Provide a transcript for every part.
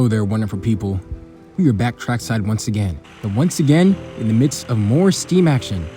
Hello there, wonderful people. We are back trackside once again, and once again in the midst of more Steam action.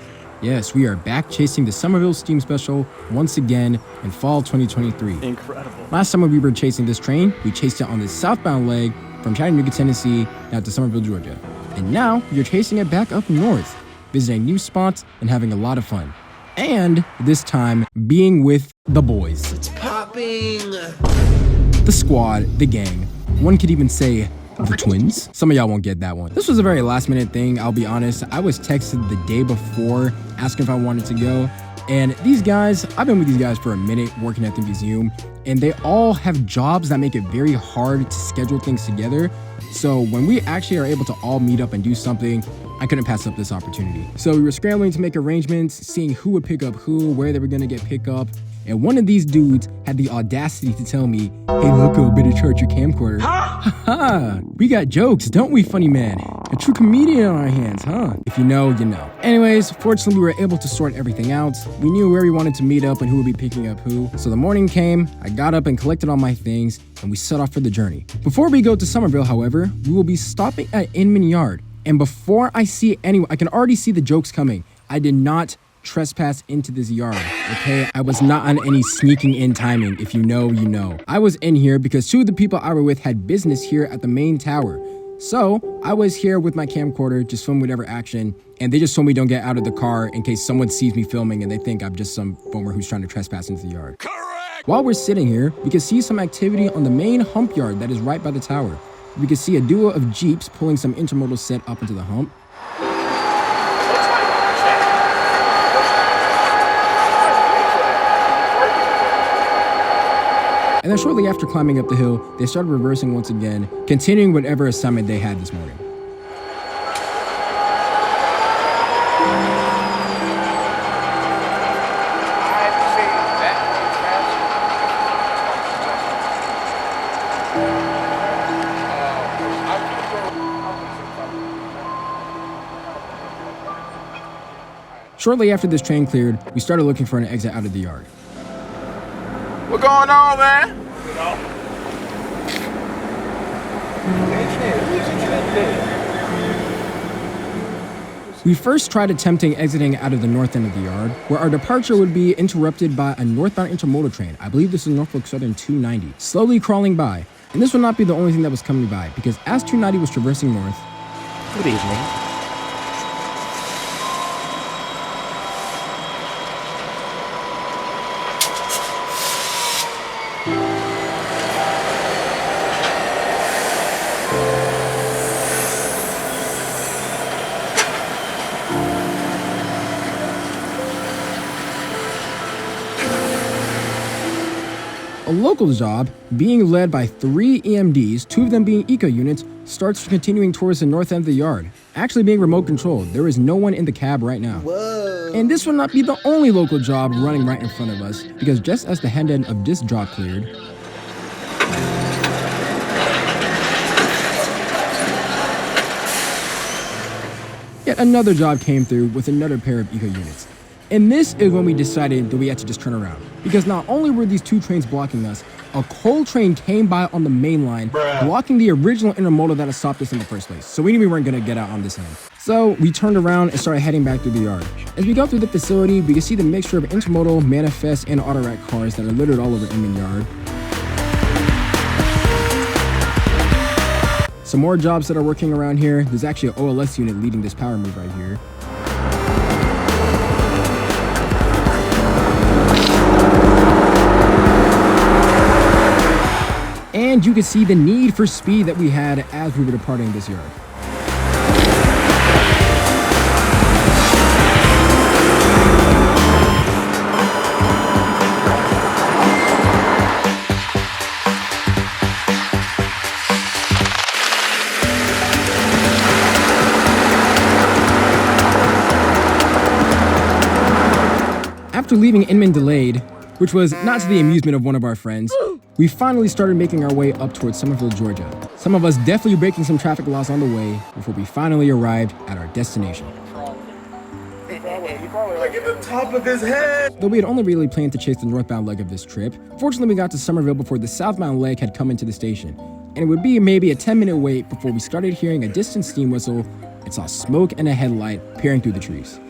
Yes, we are back chasing the Summerville Steam Special once again in fall 2023. Incredible. Last summer we were chasing this train. We chased it on the southbound leg from Chattanooga, Tennessee, down to Summerville, Georgia. And now we are chasing it back up north, visiting new spots and having a lot of fun. And this time being with the boys. It's popping. The squad, the gang. One could even say the twins. Some of y'all won't get that one. This was a very last minute thing, I'll be honest. I was texted the day before asking if I wanted to go. And these guys, I've been with these guys for a minute working at the museum, and they all have jobs that make it very hard to schedule things together. So when we actually are able to all meet up and do something, I couldn't pass up this opportunity. So we were scrambling to make arrangements, seeing who would pick up who, where they were gonna get picked up. And one of these dudes had the audacity to tell me, "Hey, loco, better charge your camcorder." Ha! We got jokes, don't we, funny man? A true comedian on our hands, huh? If you know, you know. Anyways, fortunately, we were able to sort everything out. We knew where we wanted to meet up and who would be picking up who. So the morning came, I got up and collected all my things, and we set off for the journey. Before we go to Summerville, however, we will be stopping at Inman Yard. And before I see anyone, I can already see the jokes coming. I did not trespass into this yard, okay? I was not on any sneaking in timing. If you know, you know. I was in here because two of the people I were with had business here at the main tower. So I was here with my camcorder, just filming whatever action, and they just told me don't get out of the car in case someone sees me filming and they think I'm just some boomer who's trying to trespass into the yard. Correct! While we're sitting here, we can see some activity on the main hump yard that is right by the tower. We can see a duo of Jeeps pulling some intermodal set up into the hump. And then shortly after climbing up the hill, they started reversing once again, continuing whatever assignment they had this morning. Shortly after this train cleared, we started looking for an exit out of the yard. What's going on, man? We first tried attempting exiting out of the north end of the yard, where our departure would be interrupted by a northbound intermodal train. I believe this is Norfolk Southern 290, slowly crawling by. And this would not be the only thing that was coming by, because as 290 was traversing north, Good evening. a local job, being led by 3 EMDs, 2 of them being eco units, starts continuing towards the north end of the yard. Actually being remote controlled, there is no one in the cab right now. Whoa. And this will not be the only local job running right in front of us, because just as the head end of this job cleared, yet another job came through with another pair of eco units. And this is when we decided that we had to just turn around. Because not only were these 2 trains blocking us, a coal train came by on the main line, blocking the original intermodal that had stopped us in the first place. So we knew we weren't gonna get out on this end. So we turned around and started heading back through the yard. As we go through the facility, we can see the mixture of intermodal, manifest, and auto rack cars that are littered all over Inman Yard. Some more jobs that are working around here. There's actually an OLS unit leading this power move right here. And you can see the need for speed that we had as we were departing this yard. After leaving Inman delayed, which was not to the amusement of one of our friends, we finally started making our way up towards Summerville, Georgia. Some of us definitely breaking some traffic laws on the way before we finally arrived at our destination. Look at the top of his head. Though we had only really planned to chase the northbound leg of this trip, fortunately we got to Summerville before the southbound leg had come into the station. and it would be maybe a 10-minute wait before we started hearing a distant steam whistle and saw smoke and a headlight peering through the trees.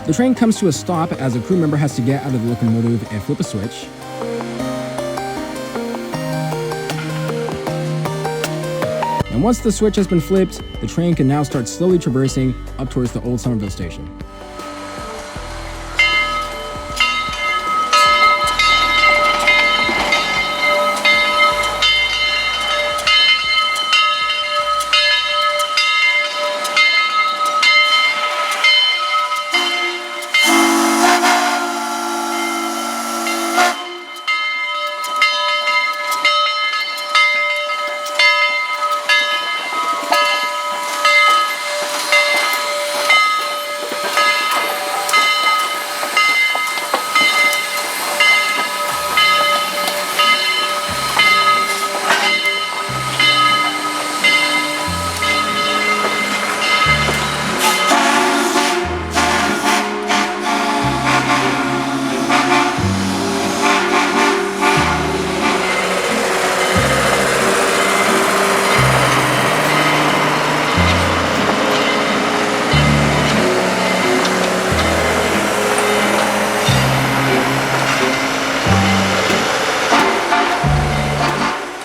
The train comes to a stop as a crew member has to get out of the locomotive and flip a switch. And once the switch has been flipped, the train can now start slowly traversing up towards the old Summerville station.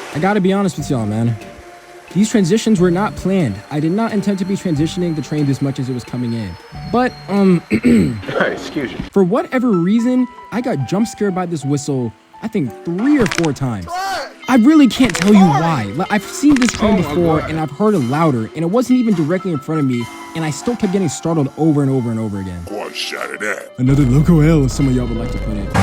I gotta be honest with y'all, man. These transitions were not planned. I did not intend to be transitioning the train this much as it was coming in. But, excuse you. for whatever reason, I got jump scared by this whistle, I think 3 or 4 times. I really can't tell you why. Like, I've seen this train before, and I've heard it louder, and it wasn't even directly in front of me, and I still kept getting startled over and over and over again. One shot of that. Another loco L, as some of y'all would like to put it.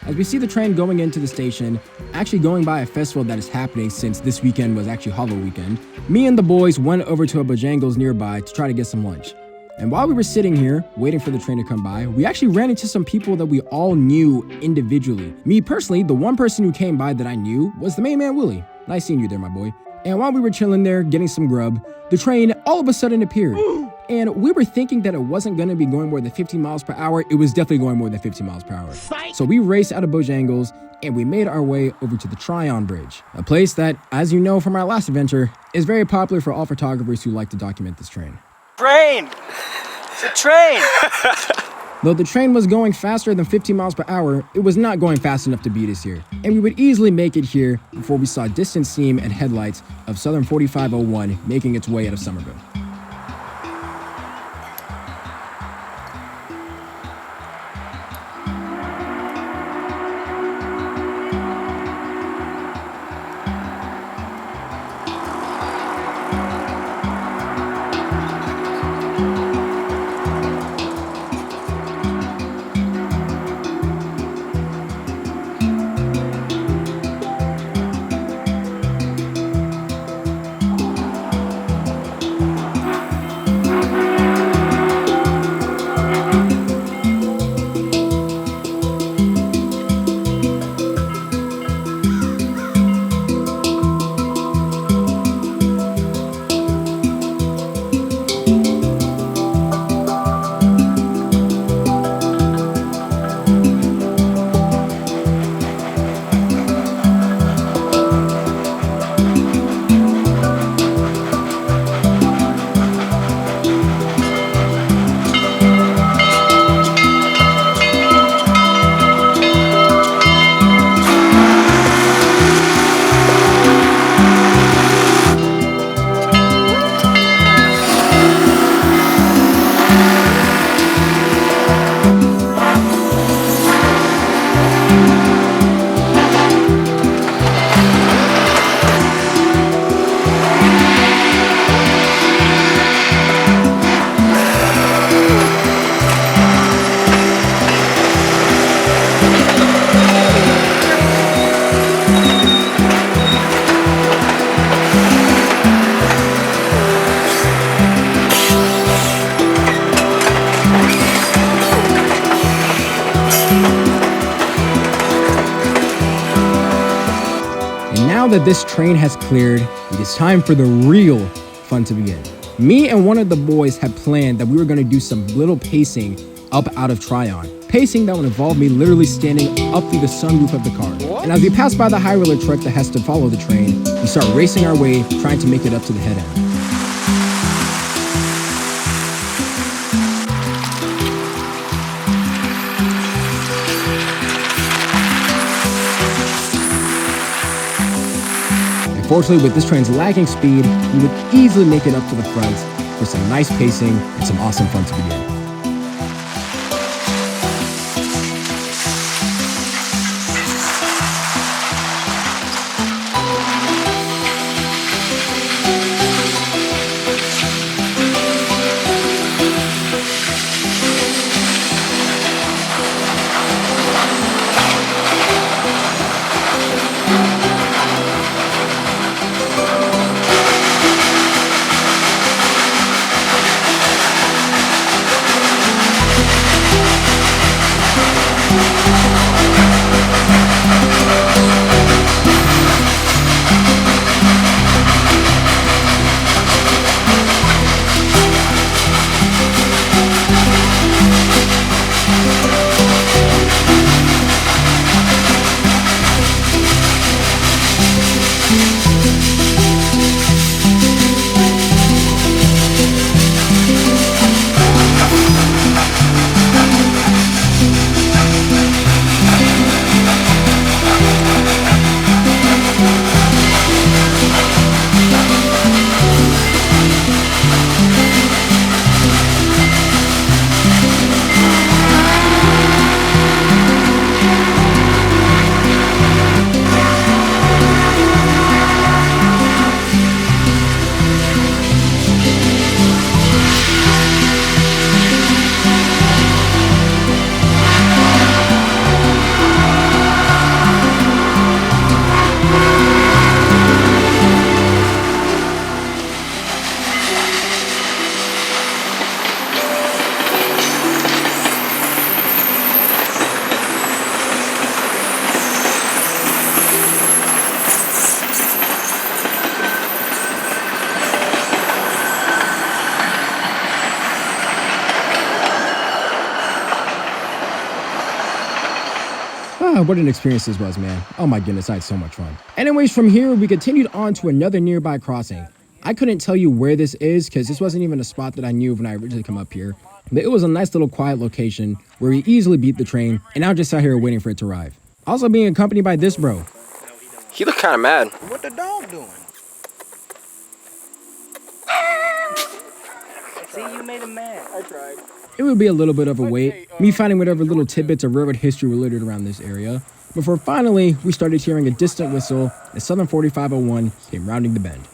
As we see the train going into the station, actually going by a festival that is happening since this weekend was actually Hollow Weekend, me and the boys went over to a Bojangles nearby to try to get some lunch. And while we were sitting here, waiting for the train to come by, we actually ran into some people that we all knew individually. Me personally, the one person who came by that I knew was the main man, Willie. Nice seeing you there, my boy. And while we were chilling there, getting some grub, the train all of a sudden appeared. And we were thinking that it wasn't going to be going more than 15 miles per hour. It was definitely going more than 15 miles per hour. So we raced out of Bojangles and we made our way over to the Tryon Bridge, a place that, as you know from our last adventure, is very popular for all photographers who like to document this train. Train! It's a train! Though the train was going faster than 15 miles per hour, it was not going fast enough to beat us here. And we would easily make it here before we saw distant steam and headlights of Southern 4501 making its way out of Summerville. now that this train has cleared, it is time for the real fun to begin. Me and one of the boys had planned that we were going to do some little pacing up out of Tryon. Pacing that would involve me literally standing up through the sunroof of the car. And as we pass by the high roller truck that has to follow the train, we start racing our way, trying to make it up to the head end. Fortunately, with this train's lagging speed, we would easily make it up to the front for some nice pacing and some awesome fun to begin. What an experience this was, man. Oh my goodness, I had so much fun. Anyways, from here, we continued on to another nearby crossing. I couldn't tell you where this is because this wasn't even a spot that I knew when I originally come up here. But it was a nice little quiet location where we easily beat the train and now just sat here waiting for it to arrive. Also being accompanied by this bro. He looked kind of mad. What the dog doing? See, you made him mad. I tried. It would be a little bit of a wait, me finding whatever little tidbits of railroad history were littered around this area, before finally we started hearing a distant whistle as Southern 4501 came rounding the bend.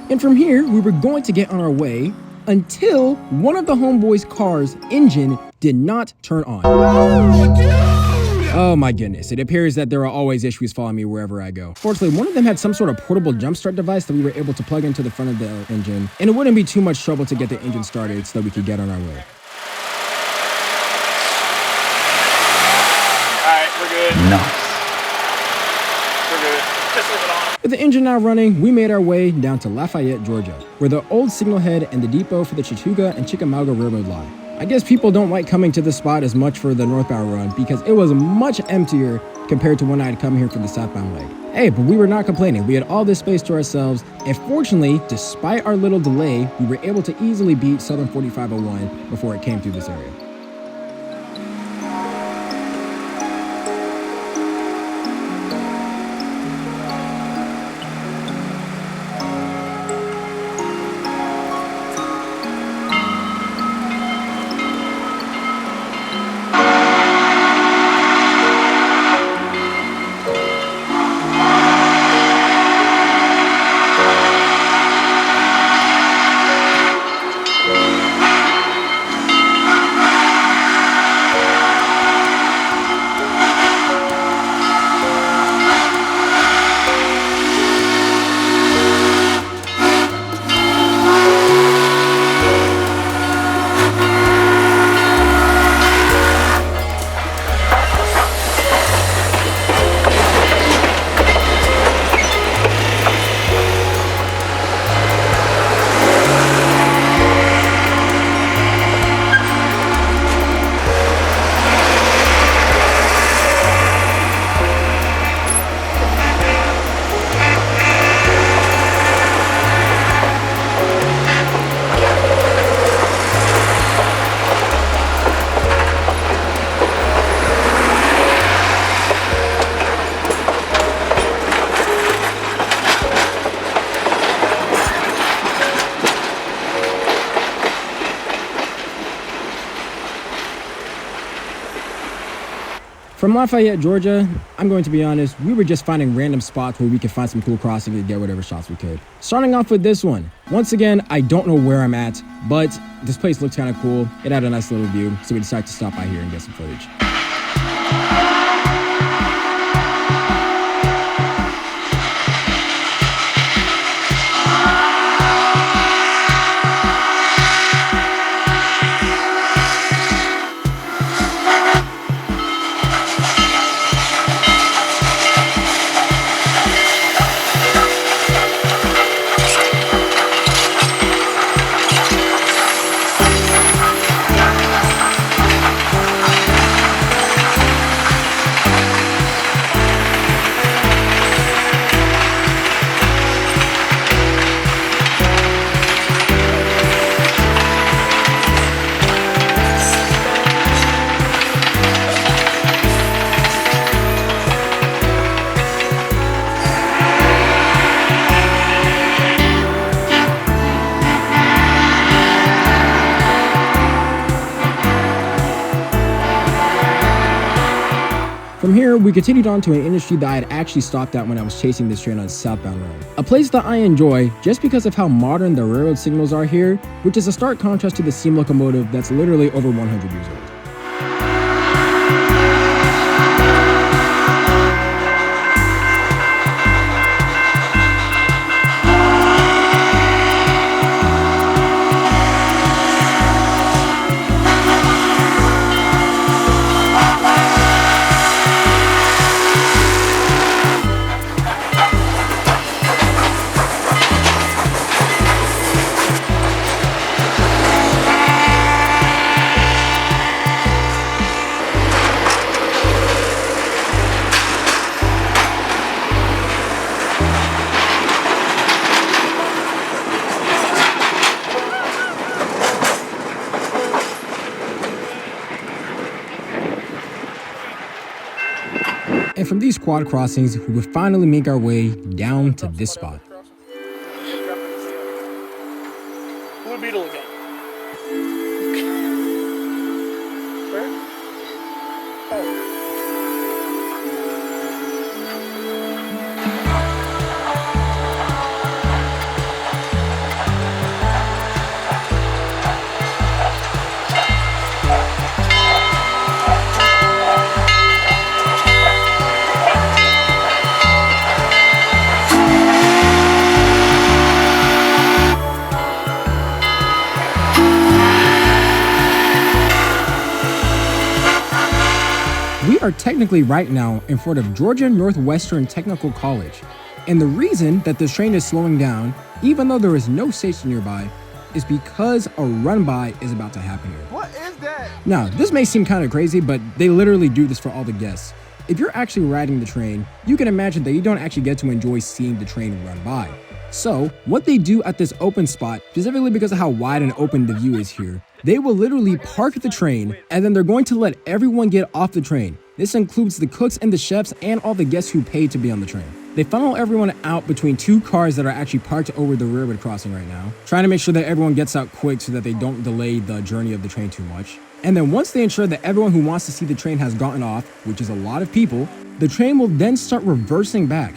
And from here, we were going to get on our way until one of the homeboys' car's engine did not turn on. Oh, dude! Oh my goodness, it appears that there are always issues following me wherever I go. Fortunately, one of them had some sort of portable jumpstart device that we were able to plug into the front of the engine, and it wouldn't be too much trouble to get the engine started so that we could get on our way. Alright, we're good. Nice. We're good. Just leave it on. With the engine now running, we made our way down to Lafayette, Georgia, where the old signal head and the depot for the Chattooga and Chickamauga Railroad lie. I guess people don't like coming to this spot as much for the northbound run because it was much emptier compared to when I had come here for the southbound leg. Hey, but we were not complaining. We had all this space to ourselves, and fortunately, despite our little delay, we were able to easily beat Southern 4501 before it came through this area. From Lafayette, Georgia, I'm going to be honest, we were just finding random spots where we could find some cool crossings and get whatever shots we could. Starting off with this one. Once again, I don't know where I'm at, but this place looks kind of cool. It had a nice little view, so we decided to stop by here and get some footage. From here, we continued on to an industry that I had actually stopped at when I was chasing this train on southbound road. A place that I enjoy just because of how modern the railroad signals are here, which is a stark contrast to the steam locomotive that's literally over 100 years old. And from these quad crossings, we would finally make our way down to this spot. Blue Beetle again. Where? Oh. are technically right now in front of Georgia Northwestern Technical College. And the reason that this train is slowing down, even though there is no station nearby, is because a run-by is about to happen here. What is that? Now, this may seem kind of crazy, but they literally do this for all the guests. If you're actually riding the train, you can imagine that you don't actually get to enjoy seeing the train run by. So, what they do at this open spot, specifically because of how wide and open the view is here, they will literally park the train, and then they're going to let everyone get off the train. This includes the cooks and the chefs and all the guests who paid to be on the train. They funnel everyone out between two cars that are actually parked over the railroad crossing right now, trying to make sure that everyone gets out quick so that they don't delay the journey of the train too much. And then once they ensure that everyone who wants to see the train has gotten off, which is a lot of people, the train will then start reversing back.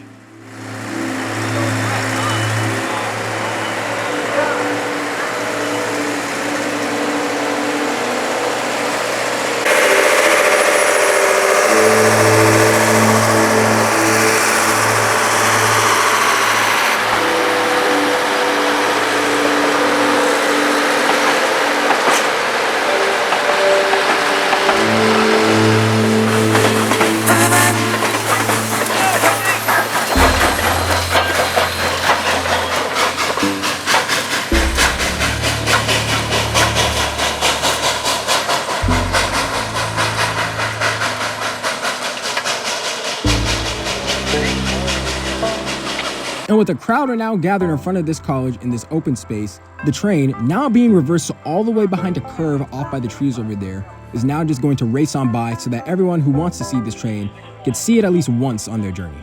And with a crowd are now gathered in front of this college in this open space, the train, now being reversed all the way behind a curve off by the trees over there, is now just going to race on by so that everyone who wants to see this train can see it at least once on their journey.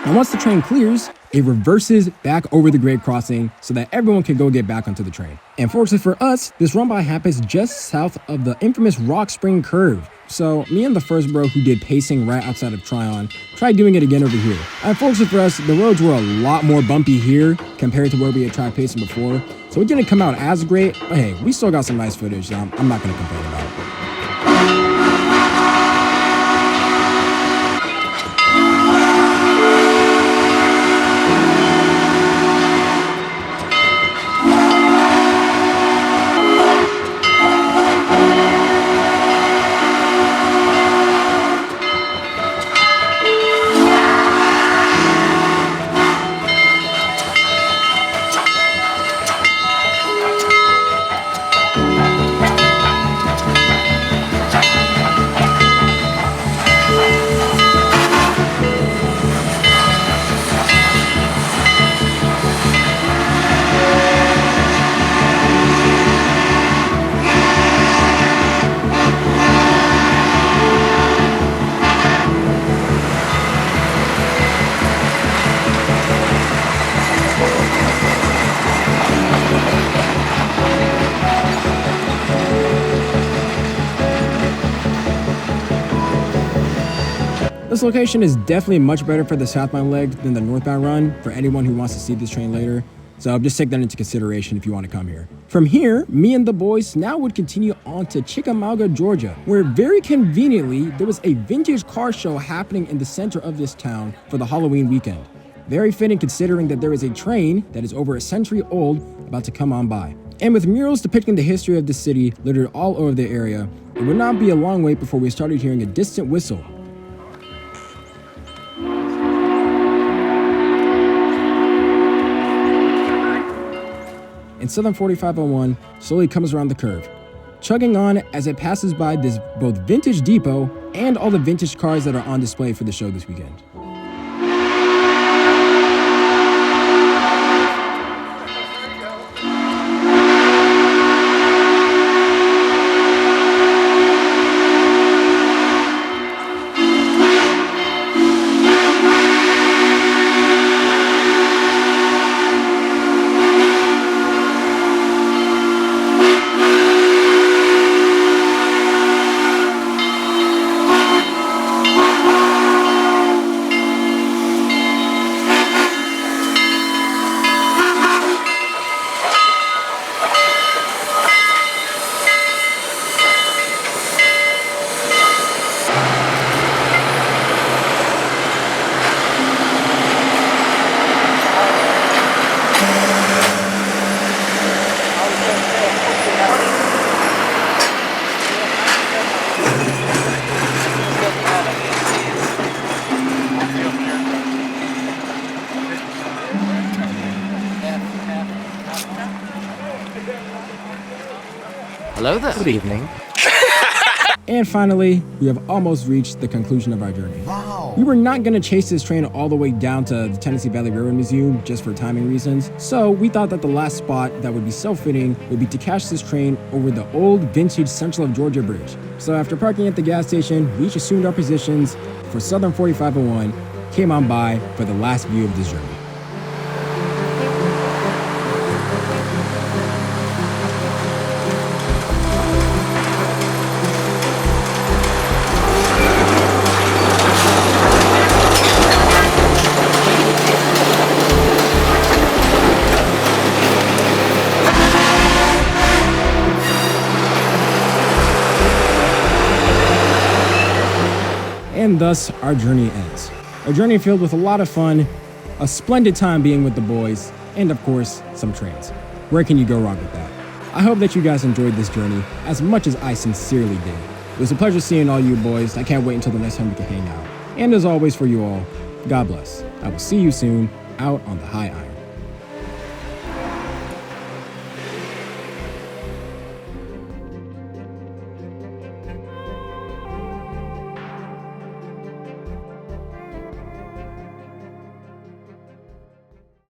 And once the train clears, it reverses back over the grade crossing so that everyone can go get back onto the train. And fortunately for us, this run-by happens just south of the infamous Rock Spring Curve. So me and the first bro who did pacing right outside of Tryon tried doing it again over here. Unfortunately for us, the roads were a lot more bumpy here compared to where we had tried pacing before. So it didn't come out as great, but hey, we still got some nice footage, so I'm not gonna complain about it. This location is definitely much better for the southbound leg than the northbound run for anyone who wants to see this train later. So just take that into consideration if you want to come here. From here, me and the boys now would continue on to Chickamauga, Georgia, where very conveniently there was a vintage car show happening in the center of this town for the Halloween weekend. Very fitting considering that there is a train that is over a century old about to come on by. And with murals depicting the history of the city littered all over the area, it would not be a long wait before we started hearing a distant whistle. And Southern 4501 slowly comes around the curve, chugging on as it passes by this both vintage depot and all the vintage cars that are on display for the show this weekend. Hello there. Good evening. And finally, we have almost reached the conclusion of our journey. Wow. We were not going to chase this train all the way down to the Tennessee Valley Railroad Museum just for timing reasons, so we thought that the last spot that would be so fitting would be to catch this train over the old vintage Central of Georgia Bridge. So after parking at the gas station, we each assumed our positions for Southern 4501, came on by for the last view of this journey. And thus, our journey ends. A journey filled with a lot of fun, a splendid time being with the boys, and of course, some trains. Where can you go wrong with that? I hope that you guys enjoyed this journey as much as I sincerely did. It was a pleasure seeing all you boys. I can't wait until the next time we can hang out. And as always for you all, God bless. I will see you soon out on the high iron.